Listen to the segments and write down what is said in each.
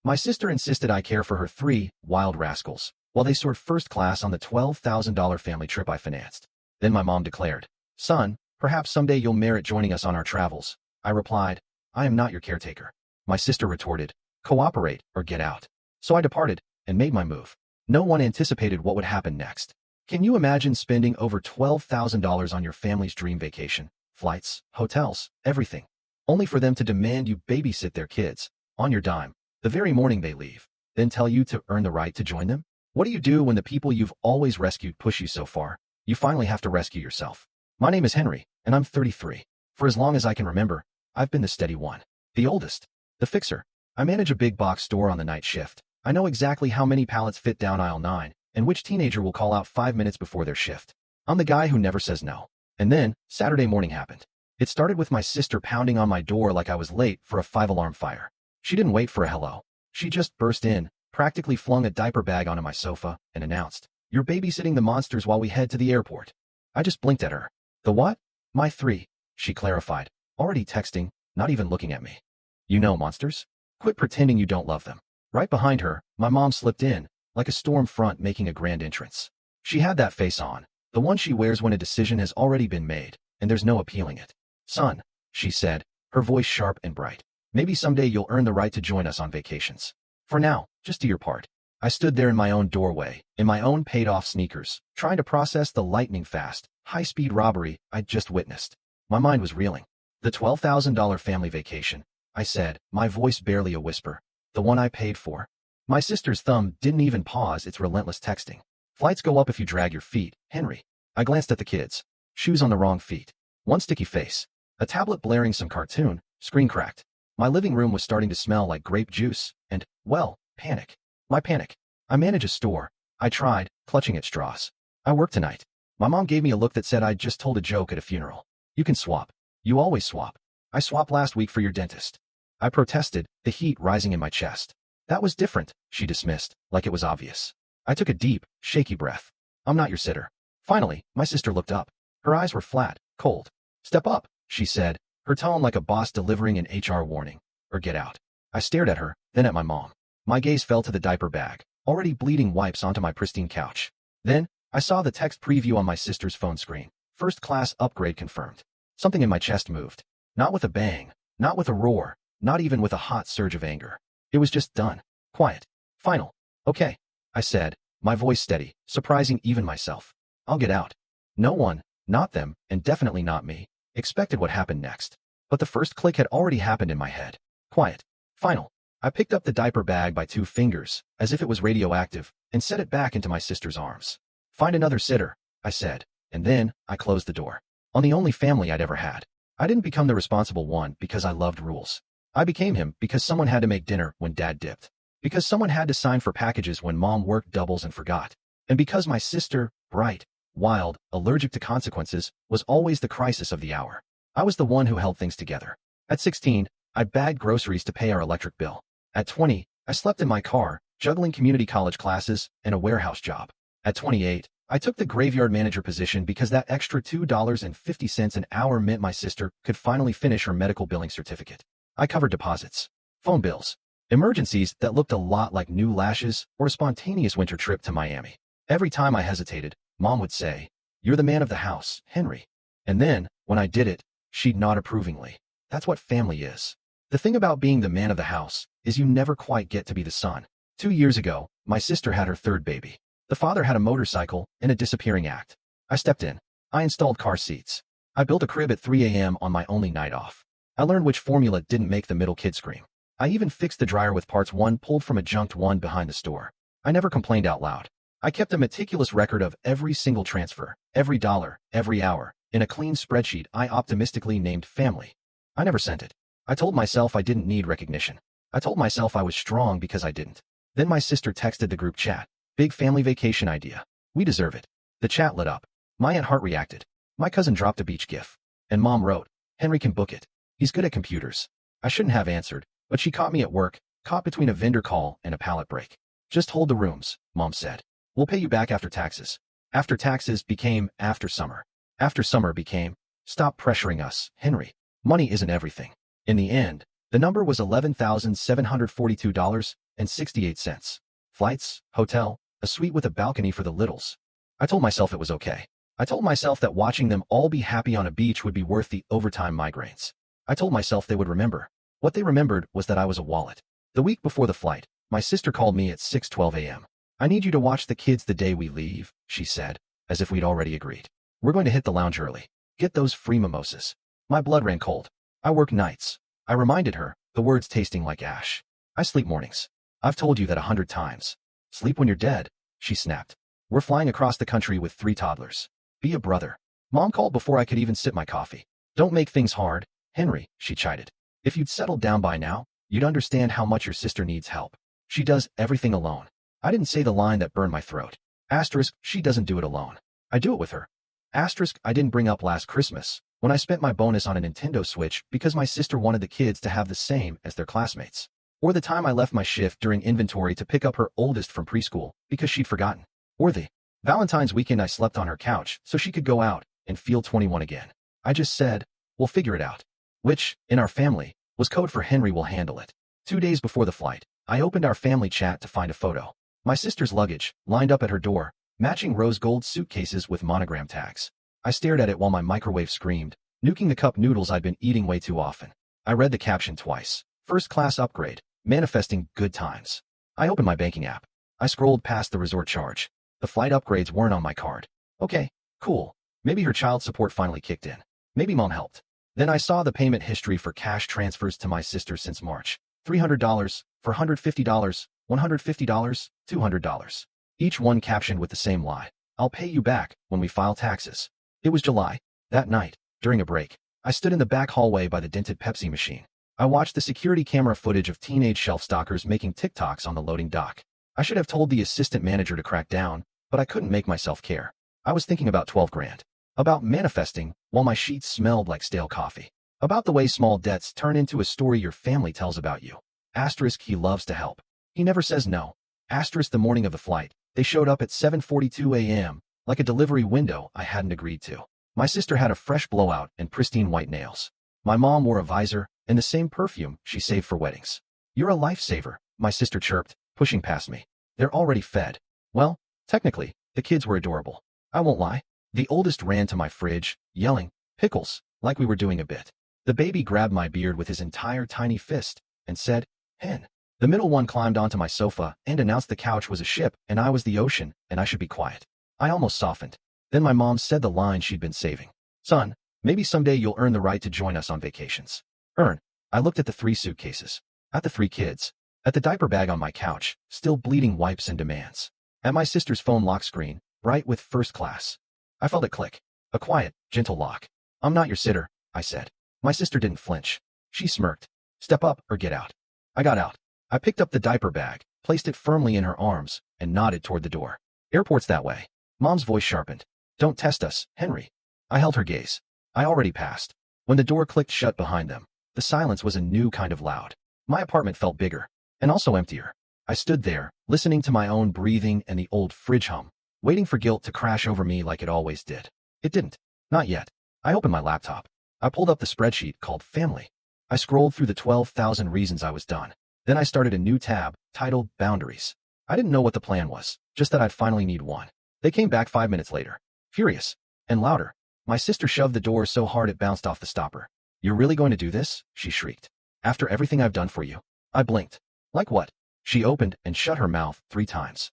My sister insisted I care for her 3 wild rascals, while they soared first class on the $12,000 family trip I financed. Then my mom declared, "Son, perhaps someday you'll merit joining us on our travels." I replied, "I am not your caretaker." My sister retorted, "Cooperate or get out." So I departed and made my move. No one anticipated what would happen next. Can you imagine spending over $12,000 on your family's dream vacation? Flights, hotels, everything. Only for them to demand you babysit their kids, on your dime, the very morning they leave, then tell you to earn the right to join them? What do you do when the people you've always rescued push you so far, you finally have to rescue yourself? My name is Henry, and I'm 33. For as long as I can remember, I've been the steady one. The oldest. The fixer. I manage a big box store on the night shift. I know exactly how many pallets fit down aisle 9, and which teenager will call out 5 minutes before their shift. I'm the guy who never says no. And then, Saturday morning happened. It started with my sister pounding on my door like I was late for a 5-alarm fire. She didn't wait for a hello. She just burst in, practically flung a diaper bag onto my sofa, and announced, "You're babysitting the monsters while we head to the airport." I just blinked at her. "The what?" "My 3, she clarified, already texting, not even looking at me. "You know monsters? Quit pretending you don't love them." Right behind her, my mom slipped in, like a storm front making a grand entrance. She had that face on, the one she wears when a decision has already been made, and there's no appealing it. "Son," she said, her voice sharp and bright, "maybe someday you'll earn the right to join us on vacations. For now, just do your part." I stood there in my own doorway, in my own paid-off sneakers, trying to process the lightning-fast, high-speed robbery I'd just witnessed. My mind was reeling. "The $12,000 family vacation," I said, my voice barely a whisper. "The one I paid for." My sister's thumb didn't even pause its relentless texting. "Flights go up if you drag your feet, Henry." I glanced at the kids. Shoes on the wrong feet. One sticky face. A tablet blaring some cartoon, screen cracked. My living room was starting to smell like grape juice, and, well, panic. My panic. "I manage a store." I tried, clutching at straws. "I work tonight." My mom gave me a look that said I'd just told a joke at a funeral. "You can swap. You always swap." "I swapped last week for your dentist." I protested, the heat rising in my chest. "That was different," she dismissed, like it was obvious. I took a deep, shaky breath. "I'm not your sitter." Finally, my sister looked up. Her eyes were flat, cold. "Step up," she said, her tone like a boss delivering an HR warning. "Or get out." I stared at her, then at my mom. My gaze fell to the diaper bag, already bleeding wipes onto my pristine couch. Then, I saw the text preview on my sister's phone screen. "First class upgrade confirmed." Something in my chest moved. Not with a bang, not with a roar, not even with a hot surge of anger. It was just done. Quiet. Final. "Okay," I said, my voice steady, surprising even myself. "I'll get out." No one, not them, and definitely not me, expected what happened next. But the first click had already happened in my head. Quiet. Final. I picked up the diaper bag by 2 fingers, as if it was radioactive, and set it back into my sister's arms. "Find another sitter," I said, and then I closed the door. On the only family I'd ever had. I didn't become the responsible one because I loved rules. I became him because someone had to make dinner when Dad dipped. Because someone had to sign for packages when Mom worked doubles and forgot. And because my sister, bright, wild, allergic to consequences, was always the crisis of the hour. I was the one who held things together. At 16, I bagged groceries to pay our electric bill. At 20, I slept in my car, juggling community college classes and a warehouse job. At 28, I took the graveyard manager position because that extra $2.50 an hour meant my sister could finally finish her medical billing certificate. I covered deposits, phone bills, emergencies that looked a lot like new lashes or a spontaneous winter trip to Miami. Every time I hesitated, Mom would say, "You're the man of the house, Henry." And then, when I did it, she'd nod approvingly. That's what family is. The thing about being the man of the house is you never quite get to be the son. 2 years ago, my sister had her 3rd baby. The father had a motorcycle and a disappearing act. I stepped in. I installed car seats. I built a crib at 3 a.m. on my only night off. I learned which formula didn't make the middle kid scream. I even fixed the dryer with parts one pulled from a junked one behind the store. I never complained out loud. I kept a meticulous record of every single transfer, every dollar, every hour, in a clean spreadsheet I optimistically named family. I never sent it. I told myself I didn't need recognition. I told myself I was strong because I didn't. Then my sister texted the group chat. "Big family vacation idea. We deserve it." The chat lit up. My Aunt Heart reacted. My cousin dropped a beach gif. And Mom wrote, "Henry can book it. He's good at computers." I shouldn't have answered, but she caught me at work, caught between a vendor call and a pallet break. "Just hold the rooms," Mom said. "We'll pay you back after taxes." After taxes became after summer. After summer became, "Stop pressuring us, Henry. Money isn't everything." In the end, the number was $11,742, and 68 cents. Flights, hotel, a suite with a balcony for the littles. I told myself it was okay. I told myself that watching them all be happy on a beach would be worth the overtime migraines. I told myself they would remember. What they remembered was that I was a wallet. The week before the flight, my sister called me at 6:12 a.m. "I need you to watch the kids the day we leave," she said, as if we'd already agreed. "We're going to hit the lounge early. Get those free mimosas." My blood ran cold. "I work nights," I reminded her, the words tasting like ash. "I sleep mornings. I've told you that 100 times. Sleep when you're dead," she snapped. "We're flying across the country with 3 toddlers. Be a brother." Mom called before I could even sip my coffee. "Don't make things hard, Henry," she chided. "If you'd settled down by now, you'd understand how much your sister needs help. She does everything alone." I didn't say the line that burned my throat. Asterisk, she doesn't do it alone. I do it with her. Asterisk, I didn't bring up last Christmas, when I spent my bonus on a Nintendo Switch because my sister wanted the kids to have the same as their classmates. Or the time I left my shift during inventory to pick up her oldest from preschool because she'd forgotten. Or the Valentine's weekend I slept on her couch so she could go out and feel 21 again. I just said, "We'll figure it out." Which, in our family, was code for Henry will handle it. 2 days before the flight, I opened our family chat to find a photo. My sister's luggage, lined up at her door, matching rose gold suitcases with monogram tags. I stared at it while my microwave screamed, nuking the cup noodles I'd been eating way too often. I read the caption twice. "First class upgrade, manifesting good times." I opened my banking app. I scrolled past the resort charge. The flight upgrades weren't on my card. Okay, cool. Maybe her child support finally kicked in. Maybe mom helped. Then I saw the payment history for cash transfers to my sister since March. $300, $450, $150, $200. Each one captioned with the same lie. "I'll pay you back when we file taxes." It was July. That night, during a break, I stood in the back hallway by the dented Pepsi machine. I watched the security camera footage of teenage shelf stalkers making TikToks on the loading dock. I should have told the assistant manager to crack down, but I couldn't make myself care. I was thinking about 12 grand. About manifesting, while my sheets smelled like stale coffee. About the way small debts turn into a story your family tells about you. Asterisk, he loves to help. He never says no. Asterisk, the morning of the flight, they showed up at 7:42 a.m., like a delivery window I hadn't agreed to. My sister had a fresh blowout and pristine white nails. My mom wore a visor and the same perfume she saved for weddings. "You're a lifesaver," my sister chirped, pushing past me. "They're already fed." Well, technically, the kids were adorable. I won't lie. The oldest ran to my fridge, yelling, "Pickles," like we were doing a bit. The baby grabbed my beard with his entire tiny fist and said, "Hen." The middle one climbed onto my sofa and announced the couch was a ship and I was the ocean and I should be quiet. I almost softened. Then my mom said the line she'd been saving. "Son, maybe someday you'll earn the right to join us on vacations." Earn. I looked at the 3 suitcases. At the 3 kids. At the diaper bag on my couch, still bleeding wipes and demands. At my sister's phone lock screen, bright with first class. I felt it click. A quiet, gentle lock. "I'm not your sitter," I said. My sister didn't flinch. She smirked. "Step up or get out." I got out. I picked up the diaper bag, placed it firmly in her arms, and nodded toward the door. "Airport's that way." Mom's voice sharpened. "Don't test us, Henry." I held her gaze. I already passed. When the door clicked shut behind them, the silence was a new kind of loud. My apartment felt bigger, and also emptier. I stood there, listening to my own breathing and the old fridge hum, waiting for guilt to crash over me like it always did. It didn't. Not yet. I opened my laptop. I pulled up the spreadsheet called Family. I scrolled through the 12,000 reasons I was done. Then I started a new tab, titled Boundaries. I didn't know what the plan was, just that I'd finally need one. They came back 5 minutes later. Furious. And louder. My sister shoved the door so hard it bounced off the stopper. "You're really going to do this?" she shrieked. "After everything I've done for you?" I blinked. "Like what?" She opened and shut her mouth 3 times.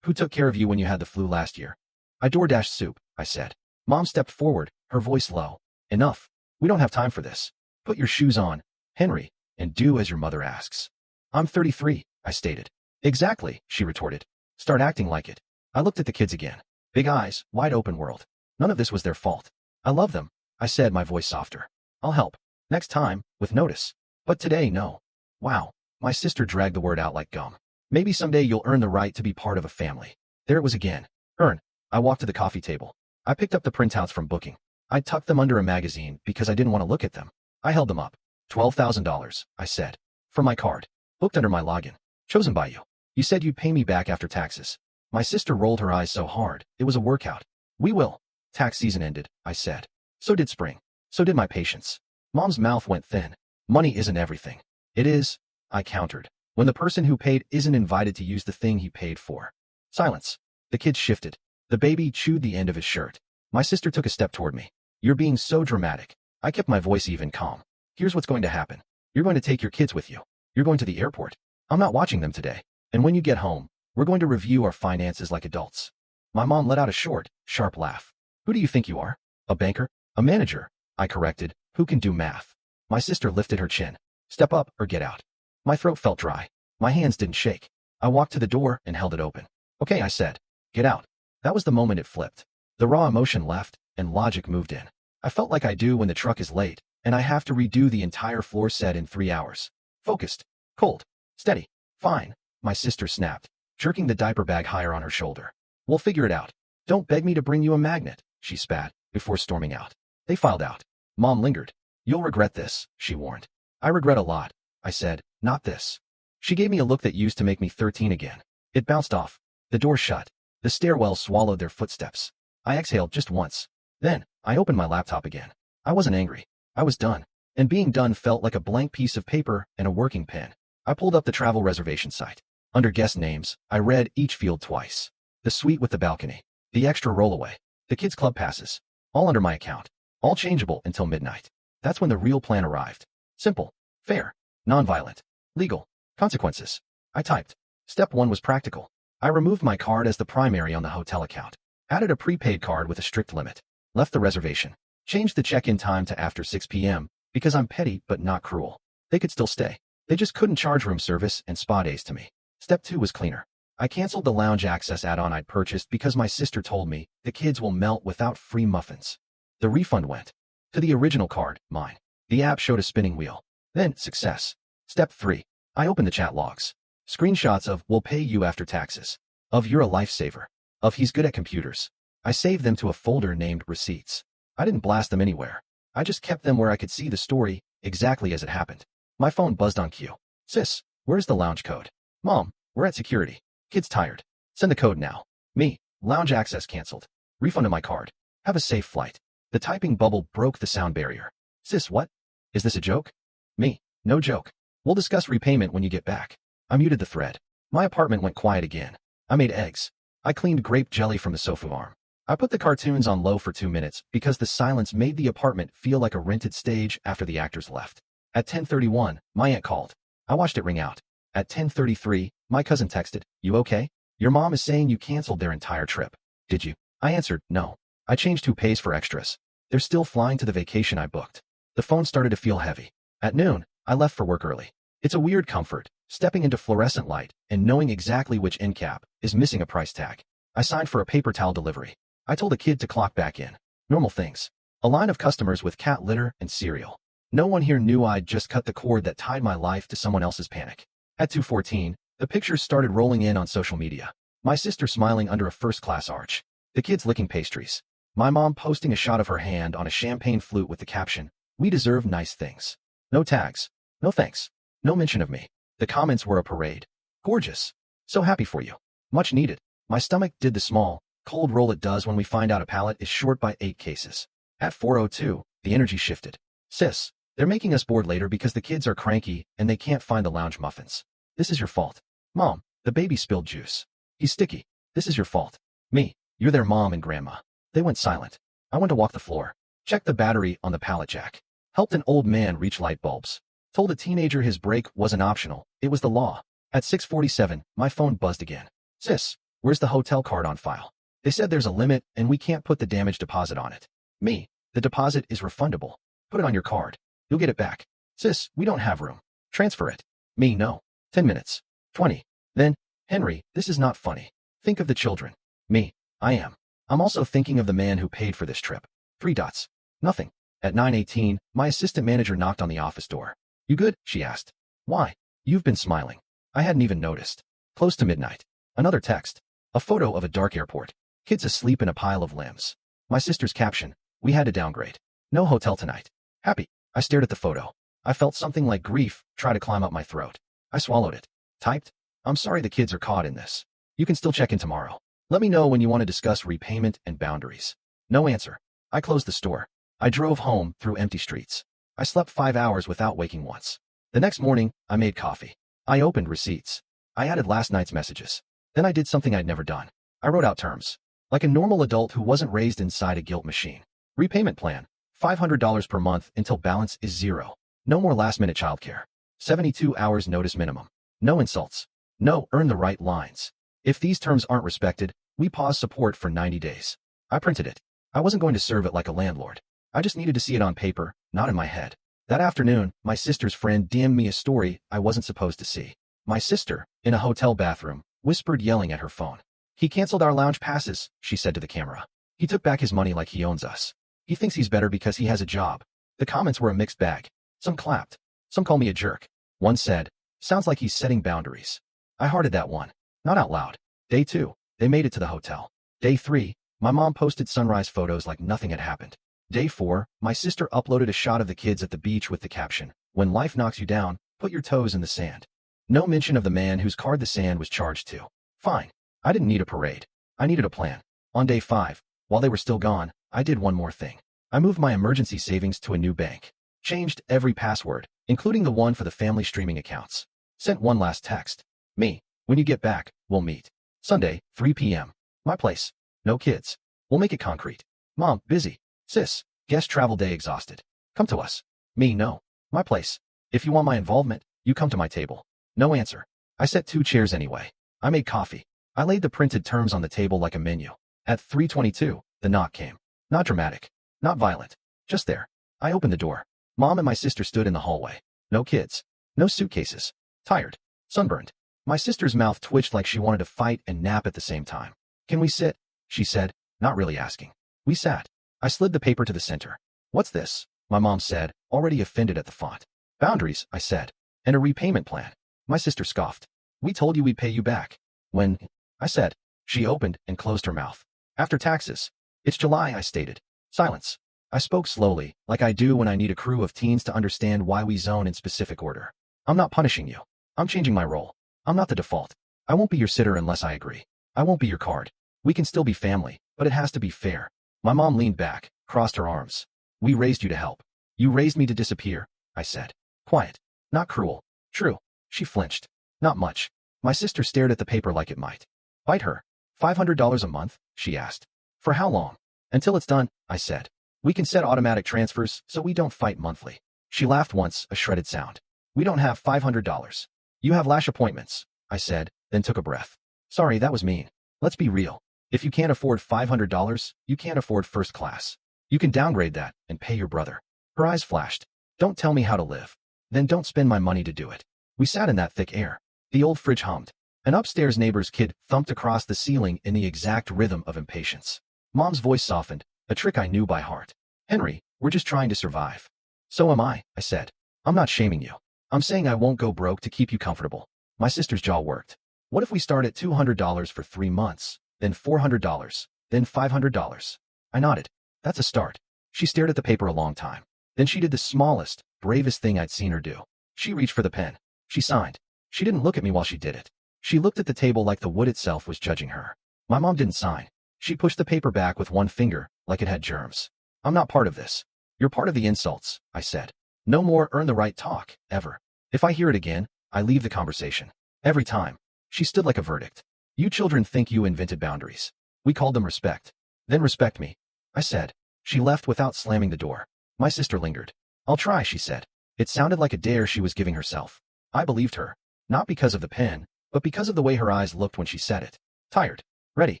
Who took care of you when you had the flu last year?" "I DoorDashed soup," I said. Mom stepped forward, her voice low. "Enough. We don't have time for this. Put your shoes on, Henry, and do as your mother asks." "I'm 33, I stated. "Exactly," she retorted. "Start acting like it." I looked at the kids again. Big eyes, wide open world. None of this was their fault. "I love them," I said, my voice softer. "I'll help. Next time, with notice. But today, no." Wow. My sister dragged the word out like gum. "Maybe someday you'll earn the right to be part of a family." There it was again. Earn. I walked to the coffee table. I picked up the printouts from Booking. I tucked them under a magazine because I didn't want to look at them. I held them up. $12,000, I said. "From my card. Booked under my login. Chosen by you. You said you'd pay me back after taxes." My sister rolled her eyes so hard, it was a workout. "We will." "Tax season ended," I said. "So did spring. So did my patience." Mom's mouth went thin. "Money isn't everything." "It is," I countered. when the person who paid isn't invited to use the thing he paid for. Silence. The kids shifted. The baby chewed the end of his shirt. My sister took a step toward me. You're being so dramatic. I kept my voice even calm. Here's what's going to happen. You're going to take your kids with you. You're going to the airport. I'm not watching them today. And when you get home, we're going to review our finances like adults. My mom let out a short, sharp laugh. Who do you think you are? A banker? A manager? I corrected. Who can do math? My sister lifted her chin. Step up or get out. My throat felt dry. My hands didn't shake. I walked to the door and held it open. Okay, I said. Get out. That was the moment it flipped. The raw emotion left, and logic moved in. I felt like I do when the truck is late, and I have to redo the entire floor set in 3 hours. Focused. Cold. Steady. Fine. My sister snapped, jerking the diaper bag higher on her shoulder. We'll figure it out. Don't beg me to bring you a magnet, she spat, before storming out. They filed out. Mom lingered. You'll regret this, she warned. I regret a lot, I said, not this. She gave me a look that used to make me 13 again. It bounced off. The door shut. The stairwell swallowed their footsteps. I exhaled just once. Then, I opened my laptop again. I wasn't angry. I was done. And being done felt like a blank piece of paper and a working pen. I pulled up the travel reservation site. Under guest names, I read each field twice. The suite with the balcony. The extra rollaway. The kids' club passes. All under my account. All changeable until midnight. That's when the real plan arrived. Simple. Fair. Nonviolent. Legal. Consequences. I typed. Step 1 was practical. I removed my card as the primary on the hotel account. Added a prepaid card with a strict limit. Left the reservation. Changed the check-in time to after 6 p.m. because I'm petty but not cruel. They could still stay. They just couldn't charge room service and spa days to me. Step 2 was cleaner. I canceled the lounge access add-on I'd purchased because my sister told me the kids will melt without free muffins. The refund went to the original card, mine. The app showed a spinning wheel. Then, success. Step 3. I opened the chat logs. Screenshots of "we'll pay you after taxes." Of "you're a lifesaver." Of "he's good at computers." I saved them to a folder named Receipts. I didn't blast them anywhere. I just kept them where I could see the story exactly as it happened. My phone buzzed on cue. Sis, where's the lounge code? Mom, we're at security. Kid's tired. Send the code now. Me, lounge access canceled. Refund on my card. Have a safe flight. The typing bubble broke the sound barrier. Sis, what? Is this a joke? Me, no joke. We'll discuss repayment when you get back. I muted the thread. My apartment went quiet again. I made eggs. I cleaned grape jelly from the sofa arm. I put the cartoons on low for 2 minutes because the silence made the apartment feel like a rented stage after the actors left. At 10:31, my aunt called. I watched it ring out. At 10:33, my cousin texted, "You okay? Your mom is saying you canceled their entire trip. Did you?" I answered, "No. I changed who pays for extras. They're still flying to the vacation I booked." The phone started to feel heavy. At noon, I left for work early. It's a weird comfort, stepping into fluorescent light and knowing exactly which end cap is missing a price tag. I signed for a paper towel delivery. I told a kid to clock back in. Normal things. A line of customers with cat litter and cereal. No one here knew I'd just cut the cord that tied my life to someone else's panic. At 2:14, the pictures started rolling in on social media. My sister smiling under a first-class arch. The kids licking pastries. My mom posting a shot of her hand on a champagne flute with the caption, "We deserve nice things." No tags. No thanks. No mention of me. The comments were a parade. Gorgeous. So happy for you. Much needed. My stomach did the small, cold roll it does when we find out a pallet is short by 8 cases. At 4:02, the energy shifted. Sis, they're making us bored later because the kids are cranky and they can't find the lounge muffins. This is your fault. Mom, the baby spilled juice. He's sticky. This is your fault. Me, you're their mom and grandma. They went silent. I went to walk the floor. Checked the battery on the pallet jack. Helped an old man reach light bulbs. Told a teenager his break wasn't optional. It was the law. At 6:47, my phone buzzed again. Sis, where's the hotel card on file? They said there's a limit and we can't put the damage deposit on it. Me, the deposit is refundable. Put it on your card. You'll get it back. Sis, we don't have room. Transfer it. Me, no. 10 minutes. 20. Then, Henry, this is not funny. Think of the children. Me, I am. I'm also thinking of the man who paid for this trip. 3 dots. Nothing. At 9:18, my assistant manager knocked on the office door. You good? She asked. Why? You've been smiling. I hadn't even noticed. Close to midnight. Another text. A photo of a dark airport. Kids asleep in a pile of limbs. My sister's caption. We had to downgrade. No hotel tonight. Happy. I stared at the photo. I felt something like grief try to climb up my throat. I swallowed it. Typed. I'm sorry the kids are caught in this. You can still check in tomorrow. Let me know when you want to discuss repayment and boundaries. No answer. I closed the store. I drove home through empty streets. I slept 5 hours without waking once. The next morning, I made coffee. I opened receipts. I added last night's messages. Then I did something I'd never done. I wrote out terms. Like a normal adult who wasn't raised inside a guilt machine. Repayment plan. $500 per month until balance is zero. No more last-minute childcare. 72 hours notice minimum. No insults. No, earn the right lines. If these terms aren't respected, we pause support for 90 days. I printed it. I wasn't going to serve it like a landlord. I just needed to see it on paper, not in my head. That afternoon, my sister's friend DM'd me a story I wasn't supposed to see. My sister, in a hotel bathroom, whispered yelling at her phone. He canceled our lounge passes, she said to the camera. He took back his money like he owns us. He thinks he's better because he has a job. The comments were a mixed bag. Some clapped. Some called me a jerk. One said, sounds like he's setting boundaries. I hearted that one. Not out loud. Day 2, they made it to the hotel. Day 3, my mom posted sunrise photos like nothing had happened. Day 4, my sister uploaded a shot of the kids at the beach with the caption, when life knocks you down, put your toes in the sand. No mention of the man whose card the sand was charged to. Fine. I didn't need a parade. I needed a plan. On day 5, while they were still gone, I did one more thing. I moved my emergency savings to a new bank. Changed every password, including the one for the family streaming accounts. Sent one last text. Me, when you get back, we'll meet. Sunday, 3 p.m. My place. No kids. We'll make it concrete. Mom, busy. Sis, guest travel day exhausted. Come to us. Me, no. My place. If you want my involvement, you come to my table. No answer. I set 2 chairs anyway. I made coffee. I laid the printed terms on the table like a menu. At 3:22, the knock came. Not dramatic. Not violent. Just there. I opened the door. Mom and my sister stood in the hallway. No kids. No suitcases. Tired. Sunburned. My sister's mouth twitched like she wanted to fight and nap at the same time. Can we sit? She said, not really asking. We sat. I slid the paper to the center. What's this? My mom said, already offended at the font. Boundaries, I said. And a repayment plan. My sister scoffed. We told you we'd pay you back. When? I said. She opened and closed her mouth. After taxes. It's July, I stated. Silence. I spoke slowly, like I do when I need a crew of teens to understand why we zone in specific order. I'm not punishing you. I'm changing my role. I'm not the default. I won't be your sitter unless I agree. I won't be your card. We can still be family, but it has to be fair. My mom leaned back, crossed her arms. We raised you to help. You raised me to disappear, I said. Quiet. Not cruel. True. She flinched. Not much. My sister stared at the paper like it might bite her. $500 a month? She asked. For how long? Until it's done, I said. We can set automatic transfers so we don't fight monthly. She laughed once, a shredded sound. We don't have $500. You have lash appointments, I said, then took a breath. Sorry, that was mean. Let's be real. If you can't afford $500, you can't afford first class. You can downgrade that and pay your brother. Her eyes flashed. Don't tell me how to live. Then don't spend my money to do it. We sat in that thick air. The old fridge hummed. An upstairs neighbor's kid thumped across the ceiling in the exact rhythm of impatience. Mom's voice softened, a trick I knew by heart. Henry, we're just trying to survive. So am I said. I'm not shaming you. I'm saying I won't go broke to keep you comfortable. My sister's jaw worked. What if we start at $200 for 3 months, then $400, then $500? I nodded. That's a start. She stared at the paper a long time. Then she did the smallest, bravest thing I'd seen her do. She reached for the pen. She signed. She didn't look at me while she did it. She looked at the table like the wood itself was judging her. My mom didn't sign. She pushed the paper back with one finger, like it had germs. I'm not part of this. You're part of the insults, I said. No more earn the right talk, ever. If I hear it again, I leave the conversation. Every time. She stood like a verdict. You children think you invented boundaries. We called them respect. Then respect me, I said. She left without slamming the door. My sister lingered. I'll try, she said. It sounded like a dare she was giving herself. I believed her. Not because of the pen, but because of the way her eyes looked when she said it. Tired. Ready.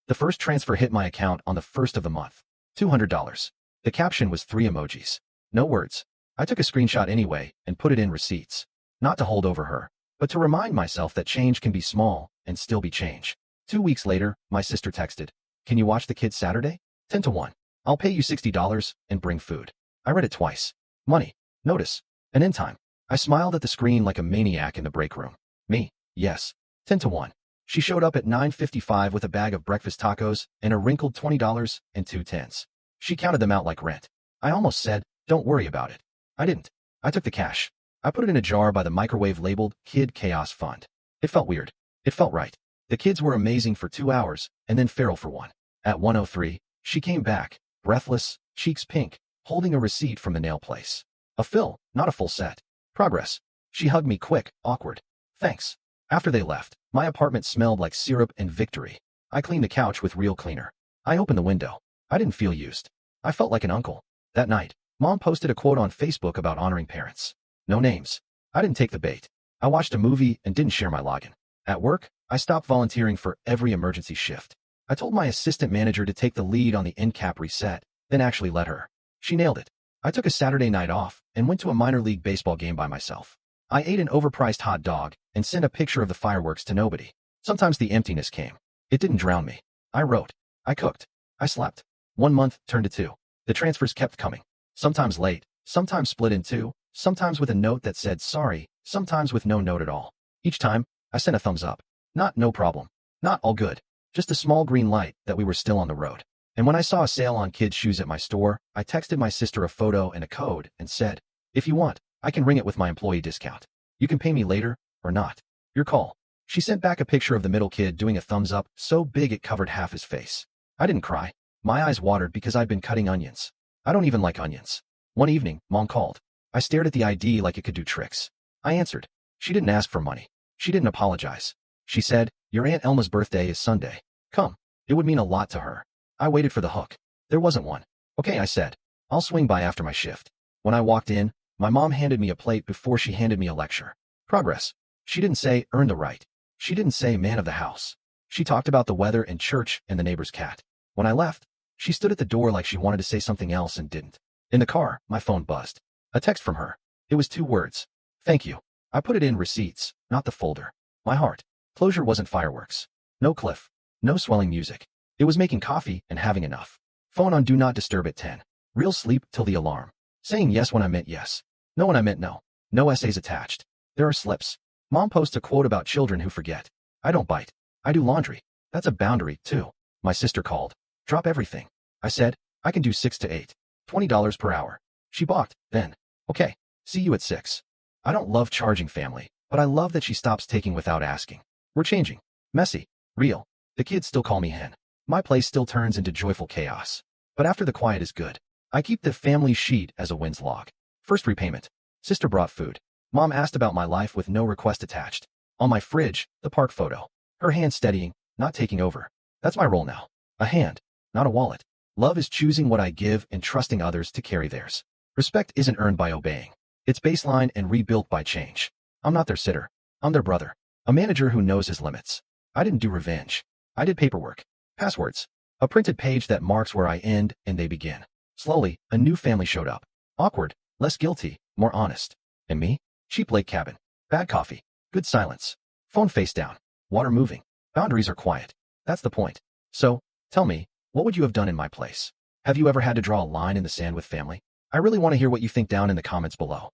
The first transfer hit my account on the 1st of the month. $200. The caption was 3 emojis. No words. I took a screenshot anyway and put it in receipts. Not to hold over her, but to remind myself that change can be small and still be change. 2 weeks later, my sister texted. Can you watch the kids Saturday? 10 to 1. I'll pay you $60 and bring food. I read it twice. Money. Notice. And in time. I smiled at the screen like a maniac in the break room. Me. Yes. 10 to 1. She showed up at 9:55 with a bag of breakfast tacos and a wrinkled $20 and 2 tens. She counted them out like rent. I almost said, don't worry about it. I didn't. I took the cash. I put it in a jar by the microwave labeled Kid Chaos Fund. It felt weird. It felt right. The kids were amazing for 2 hours and then feral for 1. At 1:03, she came back, breathless, cheeks pink, holding a receipt from the nail place. A fill, not a full set. Progress. She hugged me quick, awkward. Thanks. After they left, my apartment smelled like syrup and victory. I cleaned the couch with real cleaner. I opened the window. I didn't feel used. I felt like an uncle. That night, Mom posted a quote on Facebook about honoring parents. No names. I didn't take the bait. I watched a movie and didn't share my login. At work, I stopped volunteering for every emergency shift. I told my assistant manager to take the lead on the end cap reset, then actually let her. She nailed it. I took a Saturday night off and went to a minor league baseball game by myself. I ate an overpriced hot dog and sent a picture of the fireworks to nobody. Sometimes the emptiness came. It didn't drown me. I wrote. I cooked. I slept. 1 month turned to 2. The transfers kept coming. Sometimes late, sometimes split in 2, sometimes with a note that said sorry, sometimes with no note at all. Each time, I sent a thumbs up. Not no problem. Not all good. Just a small green light that we were still on the road. And when I saw a sale on kids' shoes at my store, I texted my sister a photo and a code and said, if you want, I can ring it with my employee discount. You can pay me later, or not. Your call. She sent back a picture of the middle kid doing a thumbs up so big it covered half his face. I didn't cry. My eyes watered because I'd been cutting onions. I don't even like onions. One evening, Mom called. I stared at the ID like it could do tricks. I answered. She didn't ask for money. She didn't apologize. She said, your Aunt Elma's birthday is Sunday. Come. It would mean a lot to her. I waited for the hook. There wasn't one. Okay, I said. I'll swing by after my shift. When I walked in, my mom handed me a plate before she handed me a lecture. Progress. She didn't say, earn the right. She didn't say, man of the house. She talked about the weather and church and the neighbor's cat. When I left, she stood at the door like she wanted to say something else and didn't. In the car, my phone buzzed. A text from her. It was 2 words. Thank you. I put it in receipts, not the folder. My heart. Closure wasn't fireworks. No cliff. No swelling music. It was making coffee and having enough. Phone on do not disturb at 10. Real sleep till the alarm. Saying yes when I meant yes. No when I meant no. No essays attached. There are slips. Mom posts a quote about children who forget. I don't bite. I do laundry. That's a boundary, too. My sister called. Drop everything. I said, I can do 6 to 8. $20 per hour. She balked, then. Okay, see you at 6. I don't love charging family, but I love that she stops taking without asking. We're changing. Messy. Real. The kids still call me hen. My place still turns into joyful chaos. But after the quiet is good. I keep the family sheet as a wins log. First repayment. Sister brought food. Mom asked about my life with no request attached. On my fridge, the park photo. Her hand steadying, not taking over. That's my role now. A hand, not a wallet. Love is choosing what I give and trusting others to carry theirs. Respect isn't earned by obeying. It's baseline and rebuilt by change. I'm not their sitter. I'm their brother. A manager who knows his limits. I didn't do revenge. I did paperwork. Passwords. A printed page that marks where I end and they begin. Slowly, a new family showed up. Awkward, less guilty, more honest. And me? Cheap lake cabin. Bad coffee. Good silence. Phone face down. Water moving. Boundaries are quiet. That's the point. So, tell me, what would you have done in my place? Have you ever had to draw a line in the sand with family? I really want to hear what you think down in the comments below.